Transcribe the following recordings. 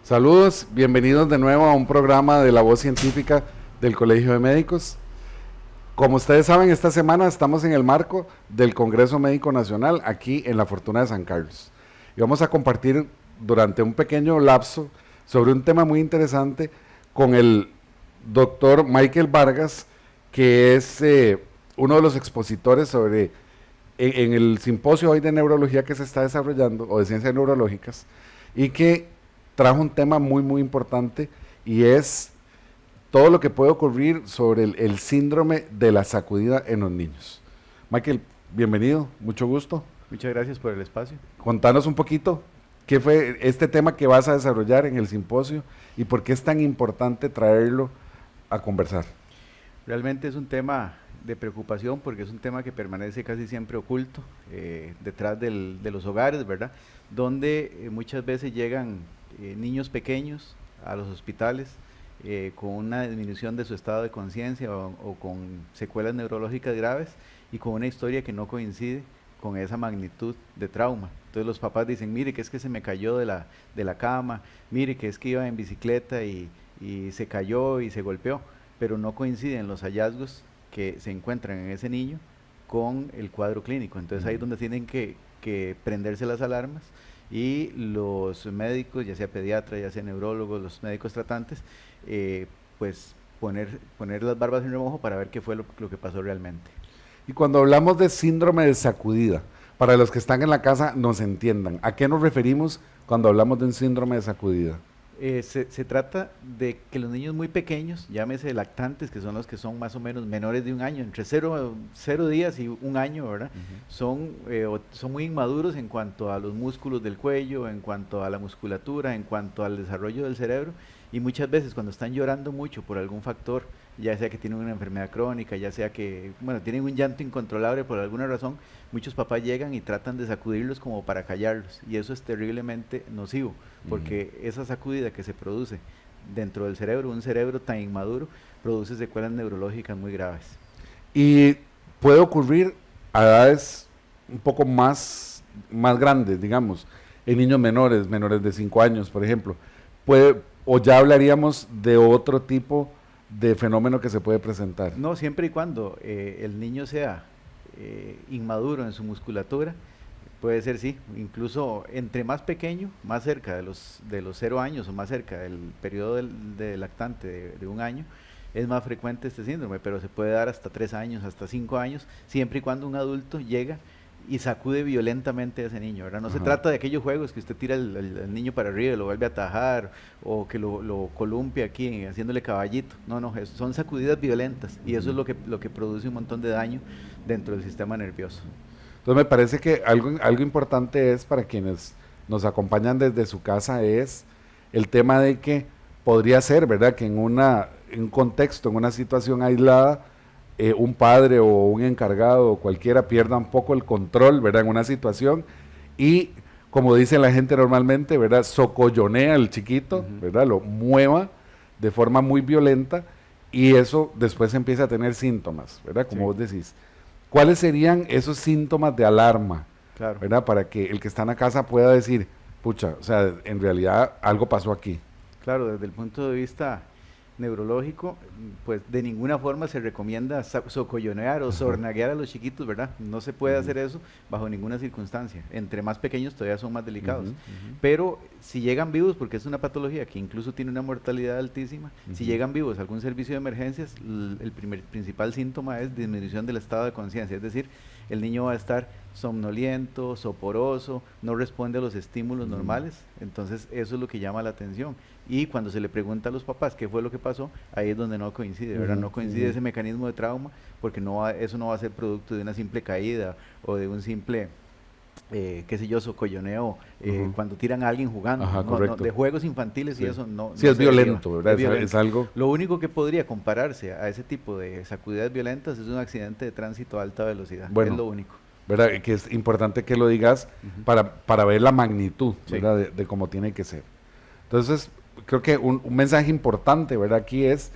Saludos, bienvenidos de nuevo a un programa de La Voz Científica del Colegio de Médicos. Como ustedes saben, esta semana estamos en el marco del Congreso Médico Nacional aquí en La Fortuna de San Carlos. Y vamos a compartir durante un pequeño lapso sobre un tema muy interesante con el doctor Michael Vargas, que es uno de los expositores en el simposio hoy de neurología que se está desarrollando, o de ciencias neurológicas, y que trajo un tema muy importante, y es todo lo que puede ocurrir sobre el síndrome de la sacudida en los niños. Michael, bienvenido, mucho gusto. Muchas gracias por el espacio. Contanos un poquito qué fue este tema que vas a desarrollar en el simposio y por qué es tan importante traerlo a conversar. Realmente es un tema de preocupación porque es un tema que permanece casi siempre oculto detrás de los hogares, ¿verdad? Donde muchas veces llegan niños pequeños a los hospitales con una disminución de su estado de conciencia o con secuelas neurológicas graves y con una historia que no coincide con esa magnitud de trauma. Entonces los papás dicen, mire que es que se me cayó de la cama, mire que es que iba en bicicleta y se cayó y se golpeó, pero no coinciden los hallazgos que se encuentran en ese niño con el cuadro clínico. Entonces ahí es donde tienen que prenderse las alarmas y los médicos, ya sea pediatra, ya sea neurólogos, los médicos tratantes, pues poner las barbas en remojo para ver qué fue lo que pasó realmente. Y cuando hablamos de síndrome de sacudida, para los que están en la casa nos entiendan, ¿a qué nos referimos cuando hablamos de un síndrome de sacudida? Se trata de que los niños muy pequeños, llámese lactantes, que son los que son más o menos menores de un año, entre 0 días y un año, ¿verdad? Son muy inmaduros en cuanto a los músculos del cuello, en cuanto a la musculatura, en cuanto al desarrollo del cerebro, y muchas veces cuando están llorando mucho por algún factor, ya sea que tienen una enfermedad crónica, ya sea que, bueno, tienen un llanto incontrolable por alguna razón, muchos papás llegan y tratan de sacudirlos como para callarlos, y eso es terriblemente nocivo, porque esa sacudida que se produce dentro del cerebro, un cerebro tan inmaduro, produce secuelas neurológicas muy graves. Y puede ocurrir a edades un poco más grandes, digamos, en niños menores de 5 años, por ejemplo. O ya hablaríamos de otro tipo de fenómeno que se puede presentar. No, siempre y cuando el niño sea inmaduro en su musculatura, puede ser sí, incluso entre más pequeño, más cerca de los 0 años o más cerca del periodo de lactante de un año, es más frecuente este síndrome, pero se puede dar hasta 3 años, hasta 5 años, siempre y cuando un adulto llega y sacude violentamente a ese niño, ¿verdad? No se trata de aquellos juegos que usted tira al niño para arriba y lo vuelve a atajar, o que lo columpia aquí haciéndole caballito. No, son sacudidas violentas y eso es lo que produce un montón de daño dentro del sistema nervioso. Entonces me parece que algo importante es para quienes nos acompañan desde su casa es el tema de que podría ser, ¿verdad? Que en un contexto, en una situación aislada, un padre o un encargado o cualquiera pierda un poco el control, ¿verdad? En una situación y, como dice la gente normalmente, ¿verdad? Socollonea al chiquito, ¿verdad? Lo mueva de forma muy violenta y eso después empieza a tener síntomas, ¿verdad? Como vos decís. ¿Cuáles serían esos síntomas de alarma? Claro. ¿Verdad? Para que el que está en la casa pueda decir, pucha, o sea, en realidad algo pasó aquí. Claro, desde el punto de vista neurológico, pues de ninguna forma se recomienda socollonear o sornaguear a los chiquitos, ¿verdad? No se puede hacer eso bajo ninguna circunstancia. Entre más pequeños todavía son más delicados. Pero si llegan vivos, porque es una patología que incluso tiene una mortalidad altísima, si llegan vivos a algún servicio de emergencias, el principal síntoma es disminución del estado de conciencia, es decir, el niño va a estar somnoliento, soporoso, no responde a los estímulos normales, entonces eso es lo que llama la atención. Y cuando se le pregunta a los papás qué fue lo que pasó, ahí es donde no coincide, ¿verdad? No coincide ese mecanismo de trauma, porque eso no va a ser producto de una simple caída o de un simple, qué sé yo, socolloneo, cuando tiran a alguien jugando, de juegos infantiles y eso no. Sí, es violento, ¿verdad? Es violento. Es algo. Lo único que podría compararse a ese tipo de sacudidas violentas es un accidente de tránsito a alta velocidad, bueno, es lo único. ¿Verdad? Que es importante que lo digas para ver la magnitud, ¿verdad? De cómo tiene que ser. Entonces, creo que un mensaje importante, ¿verdad? Aquí es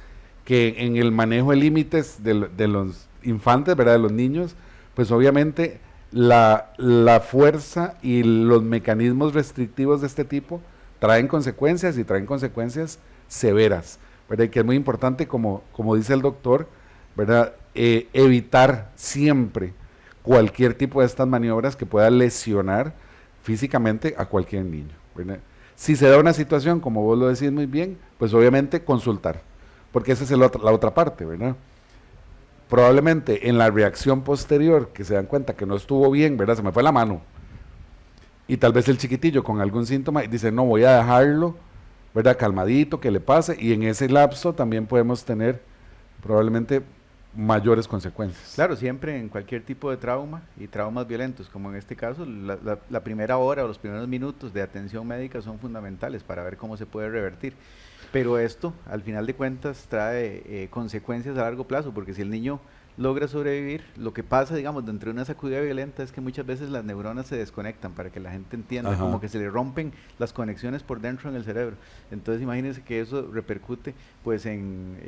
que en el manejo de límites de los infantes, ¿verdad? De los niños, pues obviamente la fuerza y los mecanismos restrictivos de este tipo traen consecuencias y traen consecuencias severas, ¿verdad? Y que es muy importante, como dice el doctor, ¿verdad? Evitar siempre cualquier tipo de estas maniobras que pueda lesionar físicamente a cualquier niño, ¿verdad? Si se da una situación, como vos lo decís muy bien, pues obviamente consultar, porque esa es la otra parte, ¿verdad? Probablemente en la reacción posterior, que se dan cuenta que no estuvo bien, ¿verdad? Se me fue la mano. Y tal vez el chiquitillo con algún síntoma dice, no, voy a dejarlo, ¿verdad? Calmadito, que le pase, y en ese lapso también podemos tener probablemente mayores consecuencias. Claro, siempre en cualquier tipo de trauma y traumas violentos, como en este caso, la primera hora o los primeros minutos de atención médica son fundamentales para ver cómo se puede revertir. Pero esto, al final de cuentas, trae consecuencias a largo plazo, porque si el niño logra sobrevivir, lo que pasa, digamos, dentro de una sacudida violenta es que muchas veces las neuronas se desconectan, para que la gente entienda, Ajá. como que se le rompen las conexiones por dentro en el cerebro. Entonces imagínense que eso repercute pues en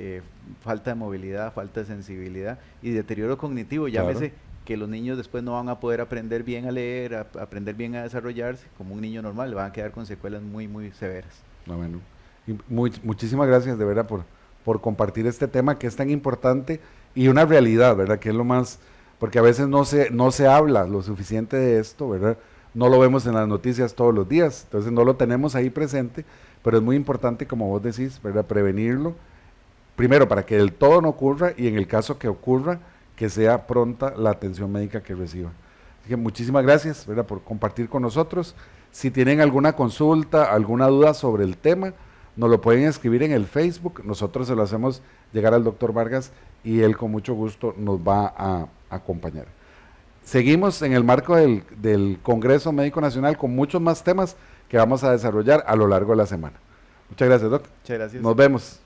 falta de movilidad, falta de sensibilidad y deterioro cognitivo, llámese que los niños después no van a poder aprender bien a leer, aprender bien a desarrollarse como un niño normal, le van a quedar con secuelas muy, muy severas. No, bueno. Y muchísimas gracias de verdad por compartir este tema que es tan importante y una realidad, ¿verdad? Que es lo más, porque a veces no se habla lo suficiente de esto, ¿verdad? No lo vemos en las noticias todos los días, entonces no lo tenemos ahí presente, pero es muy importante, como vos decís, ¿verdad? Prevenirlo, primero para que del todo no ocurra y en el caso que ocurra, que sea pronta la atención médica que reciba. Así que muchísimas gracias, ¿verdad? Por compartir con nosotros. Si tienen alguna consulta, alguna duda sobre el tema, nos lo pueden escribir en el Facebook, nosotros se lo hacemos llegar al doctor Vargas y él con mucho gusto nos va a acompañar. Seguimos en el marco del Congreso Médico Nacional con muchos más temas que vamos a desarrollar a lo largo de la semana. Muchas gracias, Doc. Muchas gracias. Nos vemos.